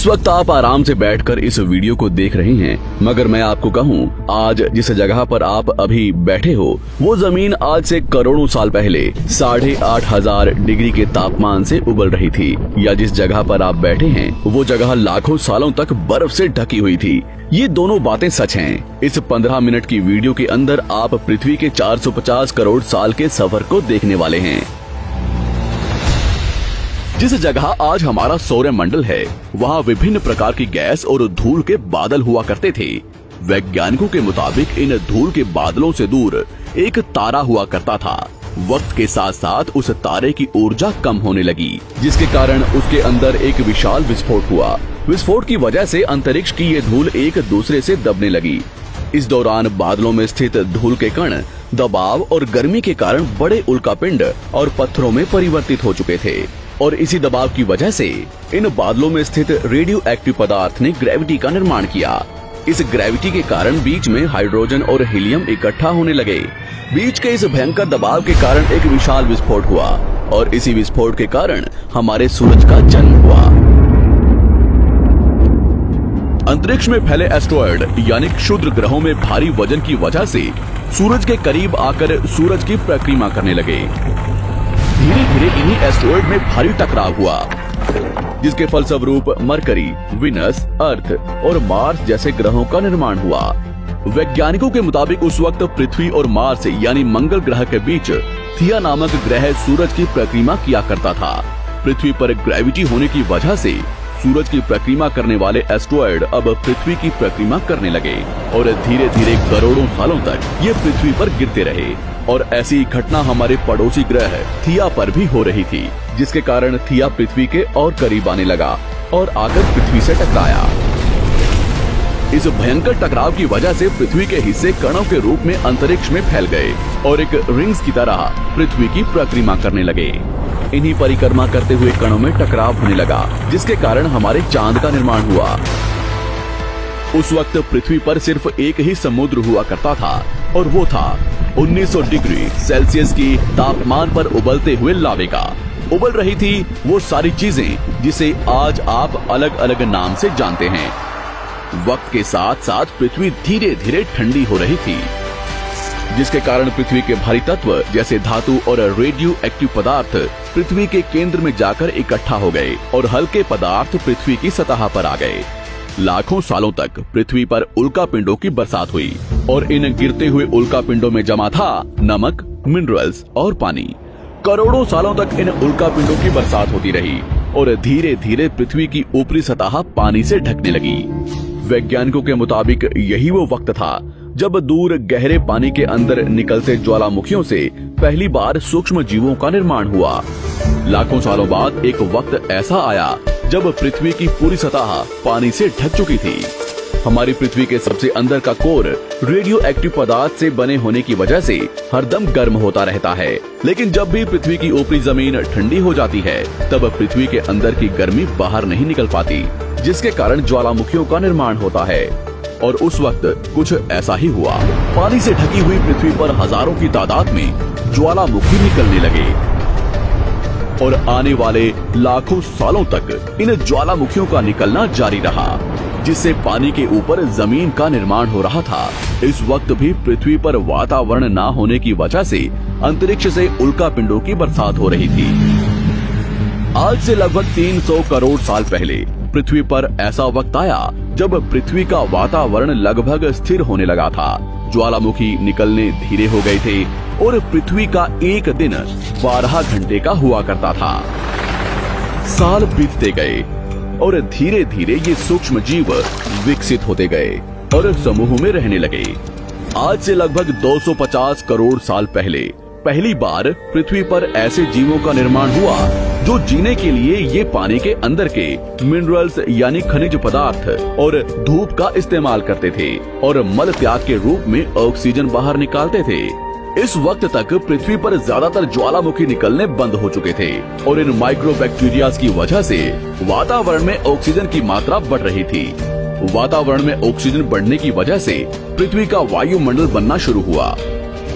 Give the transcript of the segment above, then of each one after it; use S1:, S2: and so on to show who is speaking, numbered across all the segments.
S1: इस वक्त आप आराम से बैठकर इस वीडियो को देख रहे हैं, मगर मैं आपको कहूं, आज जिस जगह पर आप अभी बैठे हो वो जमीन आज से करोड़ों साल पहले 8,500 डिग्री के तापमान से उबल रही थी, या जिस जगह पर आप बैठे हैं वो जगह लाखों सालों तक बर्फ से ढकी हुई थी। ये दोनों बातें सच हैं। इस 15 मिनट की वीडियो के अंदर आप पृथ्वी के 450 करोड़ साल के सफर को देखने वाले हैं। जिस जगह आज हमारा सौरमंडल है, वहाँ विभिन्न प्रकार की गैस और धूल के बादल हुआ करते थे। वैज्ञानिकों के मुताबिक इन धूल के बादलों से दूर एक तारा हुआ करता था। वक्त के साथ साथ उस तारे की ऊर्जा कम होने लगी, जिसके कारण उसके अंदर एक विशाल विस्फोट हुआ। विस्फोट की वजह से अंतरिक्ष की ये धूल एक दूसरे से दबने लगी। इस दौरान बादलों में स्थित धूल के कण दबाव और गर्मी के कारण बड़े उल्कापिंड और पत्थरों में परिवर्तित हो चुके थे, और इसी दबाव की वजह से इन बादलों में स्थित रेडियो एक्टिव पदार्थ ने ग्रेविटी का निर्माण किया। इस ग्रेविटी के कारण बीच में हाइड्रोजन और हीलियम इकट्ठा होने लगे। बीच के इस भयंकर दबाव के कारण एक विशाल विस्फोट हुआ, और इसी विस्फोट के कारण हमारे सूरज का जन्म हुआ। अंतरिक्ष में फैले एस्ट्रॉयड यानी क्षुद्र ग्रहों में भारी वजन की वजह से सूरज के करीब आकर सूरज की परिक्रमा करने लगे। धीरे धीरे इन्हीं एस्ट्रॉयड में भारी टकराव हुआ, जिसके फलस्वरूप मरकरी, विनस, अर्थ और मार्स जैसे ग्रहों का निर्माण हुआ। वैज्ञानिकों के मुताबिक उस वक्त पृथ्वी और मार्स यानी मंगल ग्रह के बीच थिया नामक ग्रह सूरज की परिक्रमा किया करता था। पृथ्वी पर ग्रेविटी होने की वजह से सूरज की परिक्रमा करने वाले एस्ट्रॉयड अब पृथ्वी की परिक्रमा करने लगे, और धीरे धीरे करोड़ों सालों तक ये पृथ्वी पर गिरते रहे। और ऐसी घटना हमारे पड़ोसी ग्रह थिया पर भी हो रही थी, जिसके कारण थिया पृथ्वी के और करीब आने लगा और आकर पृथ्वी से टकराया। इस भयंकर टकराव की वजह से पृथ्वी के हिस्से कणों के रूप में अंतरिक्ष में फैल गए और एक रिंग्स की तरह पृथ्वी की परिक्रमा करने लगे। इन्हीं परिक्रमा करते हुए कणों में टकराव होने लगा, जिसके कारण हमारे चांद का निर्माण हुआ। उस वक्त पृथ्वी पर सिर्फ एक ही समुद्र हुआ करता था, और वो था 1900 डिग्री सेल्सियस की तापमान पर उबलते हुए लावे का। उबल रही थी वो सारी चीजें जिसे आज आप अलग अलग नाम से जानते हैं। वक्त के साथ साथ पृथ्वी धीरे धीरे ठंडी हो रही थी, जिसके कारण पृथ्वी के भारी तत्व जैसे धातु और रेडियो एक्टिव पदार्थ पृथ्वी के केंद्र में जाकर इकट्ठा हो गए, और हल्के पदार्थ पृथ्वी की सतह पर आ गए। लाखों सालों तक पृथ्वी पर उल्कापिंडों की बरसात हुई, और इन गिरते हुए उल्कापिंडों में जमा था नमक, मिनरल्स और पानी। करोड़ों सालों तक इन उल्कापिंडों की बरसात होती रही, और धीरे धीरे पृथ्वी की ऊपरी सतह पानी से ढकने लगी। वैज्ञानिकों के मुताबिक यही वो वक्त था जब दूर गहरे पानी के अंदर निकलते ज्वालामुखियों से पहली बार सूक्ष्म जीवों का निर्माण हुआ। लाखों सालों बाद एक वक्त ऐसा आया जब पृथ्वी की पूरी सतह पानी से ढक चुकी थी। हमारी पृथ्वी के सबसे अंदर का कोर रेडियो एक्टिव पदार्थ से बने होने की वजह से हरदम गर्म होता रहता है, लेकिन जब भी पृथ्वी की ऊपरी जमीन ठंडी हो जाती है, तब पृथ्वी के अंदर की गर्मी बाहर नहीं निकल पाती, जिसके कारण ज्वालामुखियों का निर्माण होता है। और उस वक्त कुछ ऐसा ही हुआ। पानी से ढकी हुई पृथ्वी पर हजारों की तादाद में ज्वालामुखी निकलने लगे, और आने वाले लाखों सालों तक इन ज्वालामुखियों का निकलना जारी रहा, जिससे पानी के ऊपर जमीन का निर्माण हो रहा था। इस वक्त भी पृथ्वी पर वातावरण न होने की वजह से अंतरिक्ष से उल्कापिंडों की बरसात हो रही थी। आज से लगभग 300 करोड़ साल पहले पृथ्वी पर ऐसा वक्त आया जब पृथ्वी का वातावरण लगभग स्थिर होने लगा था। ज्वालामुखी निकलने धीरे हो गए थे, और पृथ्वी का एक दिन 12 घंटे का हुआ करता था। साल बीतते गए, और धीरे धीरे ये सूक्ष्म जीव विकसित होते गए और समूह में रहने लगे। आज से लगभग 250 करोड़ साल पहले पहली बार पृथ्वी पर ऐसे जीवों का निर्माण हुआ जो जीने के लिए ये पानी के अंदर के मिनरल्स यानी खनिज पदार्थ और धूप का इस्तेमाल करते थे, और मल त्याग के रूप में ऑक्सीजन बाहर निकालते थे। इस वक्त तक पृथ्वी पर ज्यादातर ज्वालामुखी निकलने बंद हो चुके थे, और इन माइक्रोबैक्टीरियाज की वजह से वातावरण में ऑक्सीजन की मात्रा बढ़ रही थी। वातावरण में ऑक्सीजन बढ़ने की वजह से पृथ्वी का वायुमंडल बनना शुरू हुआ,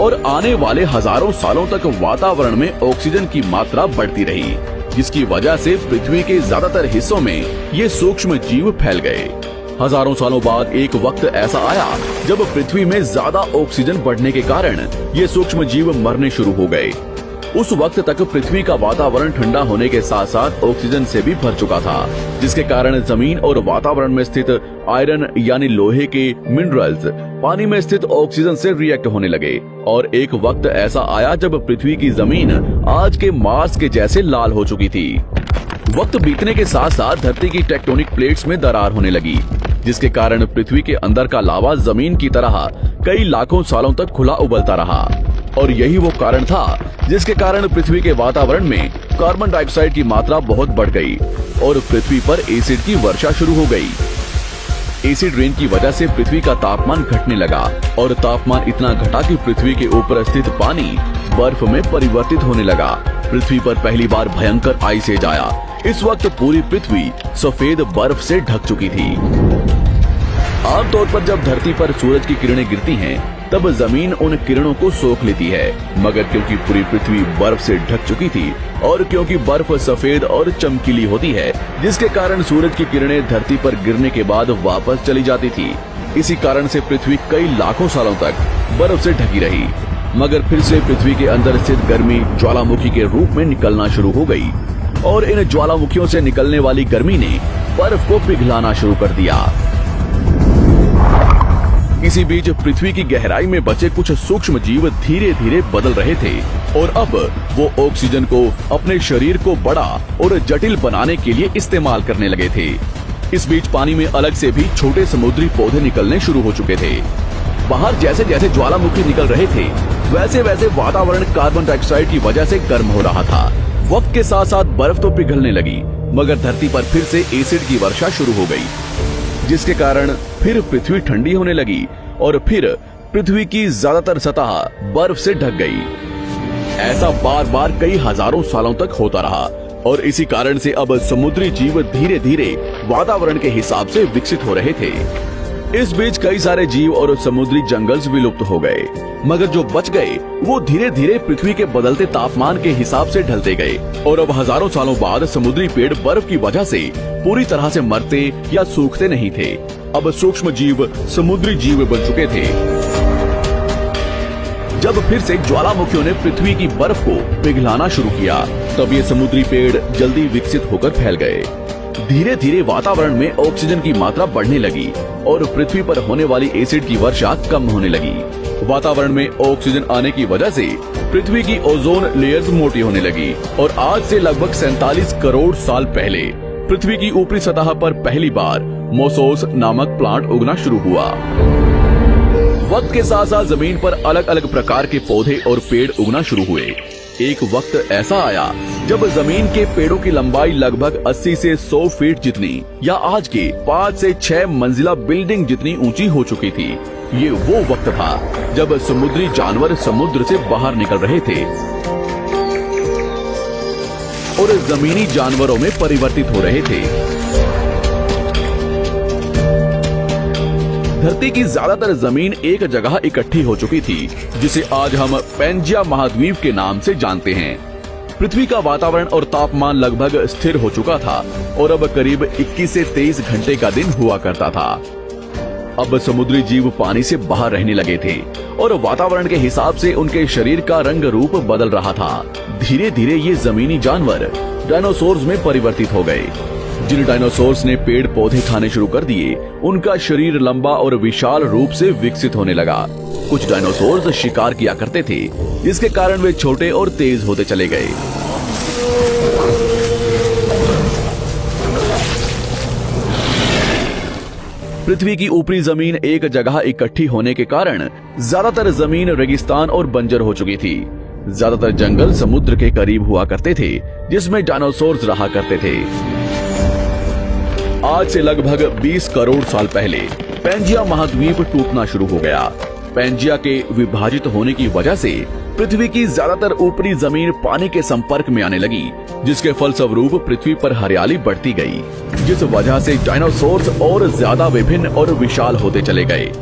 S1: और आने वाले हजारों सालों तक वातावरण में ऑक्सीजन की मात्रा बढ़ती रही। जिसकी वजह से पृथ्वी के ज्यादातर हिस्सों में ये सूक्ष्म जीव फैल गए। हजारों सालों बाद एक वक्त ऐसा आया जब पृथ्वी में ज्यादा ऑक्सीजन बढ़ने के कारण ये सूक्ष्म जीव मरने शुरू हो गए। उस वक्त तक पृथ्वी का वातावरण ठंडा होने के साथ साथ ऑक्सीजन से भी भर चुका था, जिसके कारण जमीन और वातावरण में स्थित आयरन यानी लोहे के मिनरल्स पानी में स्थित ऑक्सीजन से रिएक्ट होने लगे। और एक वक्त ऐसा आया जब पृथ्वी की जमीन आज के मार्स के जैसे लाल हो चुकी थी। वक्त बीतने के साथ साथ धरती की टेक्टोनिक प्लेट्स में दरार होने लगी, जिसके कारण पृथ्वी के अंदर का लावा जमीन की तरह कई लाखों सालों तक खुला उबलता रहा। और यही वो कारण था जिसके कारण पृथ्वी के वातावरण में कार्बन डाइऑक्साइड की मात्रा बहुत बढ़ गई और पृथ्वी पर एसिड की वर्षा शुरू हो गई। एसिड रेन की वजह से पृथ्वी का तापमान घटने लगा और तापमान इतना घटा कि पृथ्वी के ऊपर स्थित पानी बर्फ में परिवर्तित होने लगा। पृथ्वी पर पहली बार भयंकर आइस एज आया। इस वक्त पूरी पृथ्वी सफेद बर्फ से ढक चुकी थी। आमतौर पर जब धरती पर सूरज की किरणें गिरती हैं, तब जमीन उन किरणों को सोख लेती है, मगर क्योंकि पूरी पृथ्वी बर्फ से ढक चुकी थी और क्योंकि बर्फ सफेद और चमकीली होती है, जिसके कारण सूरज की किरणें धरती पर गिरने के बाद वापस चली जाती थी। इसी कारण से पृथ्वी कई लाखों सालों तक बर्फ से ढकी रही, मगर फिर से पृथ्वी के अंदर स्थित गर्मी ज्वालामुखी के रूप में निकलना शुरू हो गई और इन ज्वालामुखियों से निकलने वाली गर्मी ने बर्फ को पिघलाना शुरू कर दिया। इसी बीच पृथ्वी की गहराई में बचे कुछ सूक्ष्म जीव धीरे धीरे बदल रहे थे और अब वो ऑक्सीजन को अपने शरीर को बड़ा और जटिल बनाने के लिए इस्तेमाल करने लगे थे। इस बीच पानी में अलग से भी छोटे समुद्री पौधे निकलने शुरू हो चुके थे। बाहर जैसे जैसे ज्वालामुखी निकल रहे थे, वैसे वैसे वातावरण कार्बन डाइऑक्साइड की वजह से गर्म हो रहा था। वक्त के साथ साथ बर्फ तो पिघलने लगी, मगर धरती पर फिर से एसिड की वर्षा शुरू हो गई, जिसके कारण फिर पृथ्वी ठंडी होने लगी और फिर पृथ्वी की ज्यादातर सतह बर्फ से ढक गई। ऐसा बार बार कई हजारों सालों तक होता रहा और इसी कारण से अब समुद्री जीव धीरे धीरे वातावरण के हिसाब से विकसित हो रहे थे। इस बीच कई सारे जीव और समुद्री जंगल्स विलुप्त हो गए, मगर जो बच गए वो धीरे धीरे पृथ्वी के बदलते तापमान के हिसाब से ढलते गए और अब हजारों सालों बाद समुद्री पेड़ बर्फ की वजह से पूरी तरह से मरते या सूखते नहीं थे। अब सूक्ष्म जीव समुद्री जीव बन चुके थे। जब फिर से ज्वालामुखियों ने पृथ्वी की बर्फ को पिघलाना शुरू किया, तब ये समुद्री पेड़ जल्दी विकसित होकर फैल गए। धीरे धीरे वातावरण में ऑक्सीजन की मात्रा बढ़ने लगी और पृथ्वी पर होने वाली एसिड की वर्षा कम होने लगी। वातावरण में ऑक्सीजन आने की वजह से पृथ्वी की ओजोन लेयर्स मोटी होने लगी और आज से लगभग 47 करोड़ साल पहले पृथ्वी की ऊपरी सतह पर पहली बार मोसोस नामक प्लांट उगना शुरू हुआ। वक्त के साथ साथ जमीन पर अलग अलग प्रकार के पौधे और पेड़ उगना शुरू हुए। एक वक्त ऐसा आया जब जमीन के पेड़ों की लंबाई लगभग 80 से 100 फीट जितनी या आज के 5 से 6 मंजिला बिल्डिंग जितनी ऊंची हो चुकी थी। ये वो वक्त था जब समुद्री जानवर समुद्र से बाहर निकल रहे थे और जमीनी जानवरों में परिवर्तित हो रहे थे। धरती की ज्यादातर जमीन एक जगह इकट्ठी हो चुकी थी, जिसे आज हम पैंजिया महाद्वीप के नाम से जानते हैं। पृथ्वी का वातावरण और तापमान लगभग स्थिर हो चुका था और अब करीब 21 से 23 घंटे का दिन हुआ करता था। अब समुद्री जीव पानी से बाहर रहने लगे थे और वातावरण के हिसाब से उनके शरीर का रंग रूप बदल रहा था। धीरे धीरे ये जमीनी जानवर डायनासोर्स में परिवर्तित हो गए। जिन डायनासोर्स ने पेड़ पौधे खाने शुरू कर दिए, उनका शरीर लंबा और विशाल रूप से विकसित होने लगा। कुछ डायनासोर्स शिकार किया करते थे, जिसके कारण वे छोटे और तेज होते चले गए। पृथ्वी की ऊपरी जमीन एक जगह इकट्ठी होने के कारण ज्यादातर जमीन रेगिस्तान और बंजर हो चुकी थी। ज्यादातर जंगल समुद्र के करीब हुआ करते थे, जिसमें डायनासोर्स रहा करते थे। आज से लगभग 20 करोड़ साल पहले पैंजिया महाद्वीप टूटना शुरू हो गया। पैंजिया के विभाजित होने की वजह से पृथ्वी की ज्यादातर ऊपरी जमीन पानी के संपर्क में आने लगी, जिसके फलस्वरूप पृथ्वी पर हरियाली बढ़ती गई, जिस वजह से डायनासोर्स और ज्यादा विभिन्न और विशाल होते चले गए।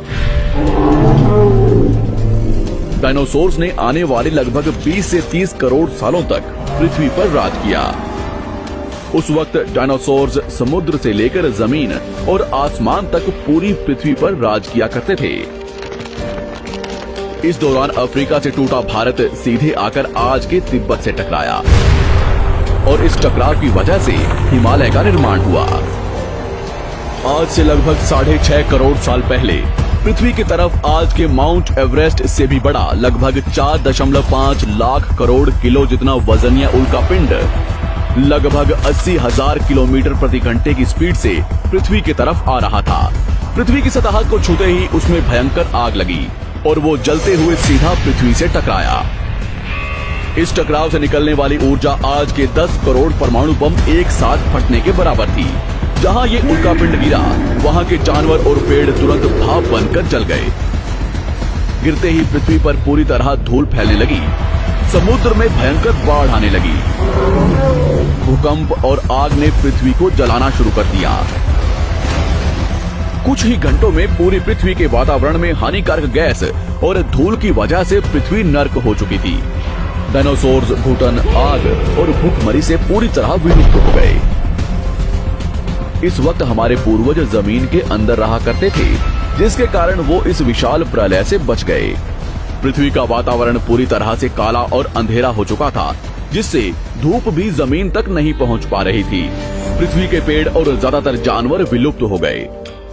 S1: डायनासोर्स ने आने वाले लगभग 20 से 30 करोड़ सालों तक पृथ्वी पर राज किया। उस वक्त डायनासोर्स समुद्र से लेकर जमीन और आसमान तक पूरी पृथ्वी पर राज किया करते थे। इस दौरान अफ्रीका से टूटा भारत सीधे आकर आज के तिब्बत से टकराया और इस टकराव की वजह से हिमालय का निर्माण हुआ। आज से लगभग 6.5 करोड़ साल पहले पृथ्वी की तरफ आज के माउंट एवरेस्ट से भी बड़ा लगभग 4.5 लाख करोड़ किलो जितना वजनिया उल्कापिंड लगभग 80,000 किलोमीटर प्रति घंटे की स्पीड से पृथ्वी की तरफ आ रहा था। पृथ्वी की सतह को छूते ही उसमें भयंकर आग लगी और वो जलते हुए सीधा पृथ्वी से टकराया। इस टकराव से निकलने वाली ऊर्जा आज के 10 करोड़ परमाणु बम एक साथ फटने के बराबर थी। जहां ये उल्कापिंड गिरा वहां के जानवर और पेड़ तुरंत भाप बनकर जल गए। गिरते ही पृथ्वी पर पूरी तरह धूल फैलने लगी। समुद्र में भयंकर बाढ़ आने लगी। भूकंप और आग ने पृथ्वी को जलाना शुरू कर दिया। कुछ ही घंटों में पूरी पृथ्वी के वातावरण में हानिकारक गैस और धूल की वजह से पृथ्वी नर्क हो चुकी थी। डायनासोर्स, घुटन, आग और भूखमरी से पूरी तरह विलुप्त हो गए। इस वक्त हमारे पूर्वज जमीन के अंदर रहा करते थे, जिसके कारण वो इस विशाल प्रलय से बच गए। पृथ्वी का वातावरण पूरी तरह से काला और अंधेरा हो चुका था, जिससे धूप भी जमीन तक नहीं पहुंच पा रही थी। पृथ्वी के पेड़ और ज्यादातर जानवर विलुप्त हो गए।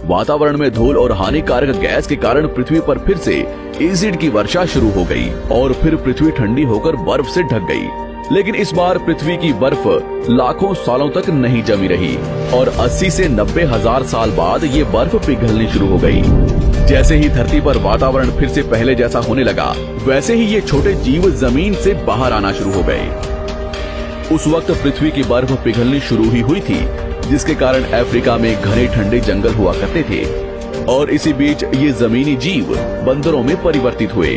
S1: वातावरण में धूल और हानिकारक गैस के कारण पृथ्वी पर फिर से एसिड की वर्षा शुरू हो गई और फिर पृथ्वी ठंडी होकर बर्फ से ढक गई। लेकिन इस बार पृथ्वी की बर्फ लाखों सालों तक नहीं जमी रही और 80 से 90 हजार साल बाद ये बर्फ पिघलनी शुरू हो गई। जैसे ही धरती पर वातावरण फिर से पहले जैसा होने लगा, वैसे ही ये छोटे जीव जमीन से बाहर आना शुरू हो गए। उस वक्त पृथ्वी की बर्फ पिघलनी शुरू ही हुई थी, जिसके कारण अफ्रीका में घने ठंडे जंगल हुआ करते थे और इसी बीच ये जमीनी जीव बंदरों में परिवर्तित हुए।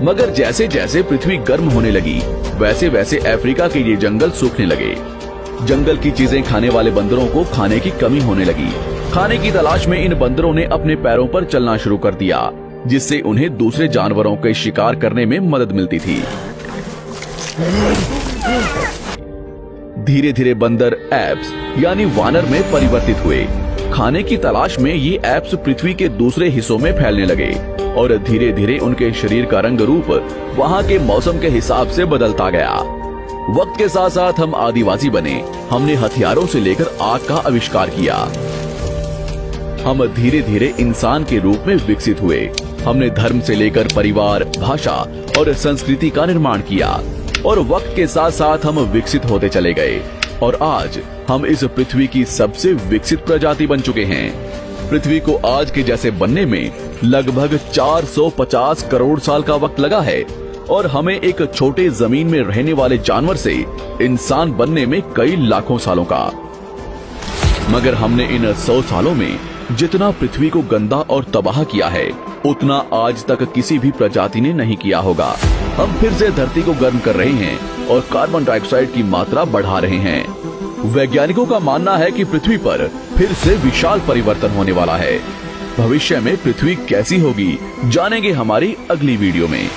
S1: मगर जैसे जैसे पृथ्वी गर्म होने लगी, वैसे वैसे अफ्रीका के ये जंगल सूखने लगे। जंगल की चीजें खाने वाले बंदरों को खाने की कमी होने लगी। खाने की तलाश में इन बंदरों ने अपने पैरों पर चलना शुरू कर दिया, जिससे उन्हें दूसरे जानवरों के शिकार करने में मदद मिलती थी। धीरे धीरे बंदर एप्स यानी वानर में परिवर्तित हुए। खाने की तलाश में ये एप्स पृथ्वी के दूसरे हिस्सों में फैलने लगे और धीरे धीरे उनके शरीर का रंग रूप वहाँ के मौसम के हिसाब से बदलता गया। वक्त के साथ साथ हम आदिवासी बने। हमने हथियारों से लेकर आग का आविष्कार किया। हम धीरे धीरे इंसान के रूप में विकसित हुए। हमने धर्म से लेकर परिवार, भाषा और संस्कृति का निर्माण किया और वक्त के साथ साथ हम विकसित होते चले गए और आज हम इस पृथ्वी की सबसे विकसित प्रजाति बन चुके हैं। पृथ्वी को आज के जैसे बनने में लगभग 450 करोड़ साल का वक्त लगा है और हमें एक छोटे जमीन में रहने वाले जानवर से इंसान बनने में कई लाखों सालों का। मगर हमने इन 100 सालों में जितना पृथ्वी को गंदा और तबाह किया है, उतना आज तक किसी भी प्रजाति ने नहीं किया होगा। हम फिर से धरती को गर्म कर रहे हैं और कार्बन डाइऑक्साइड की मात्रा बढ़ा रहे हैं। वैज्ञानिकों का मानना है कि पृथ्वी पर फिर से विशाल परिवर्तन होने वाला है। भविष्य में पृथ्वी कैसी होगी, जानेंगे हमारी अगली वीडियो में।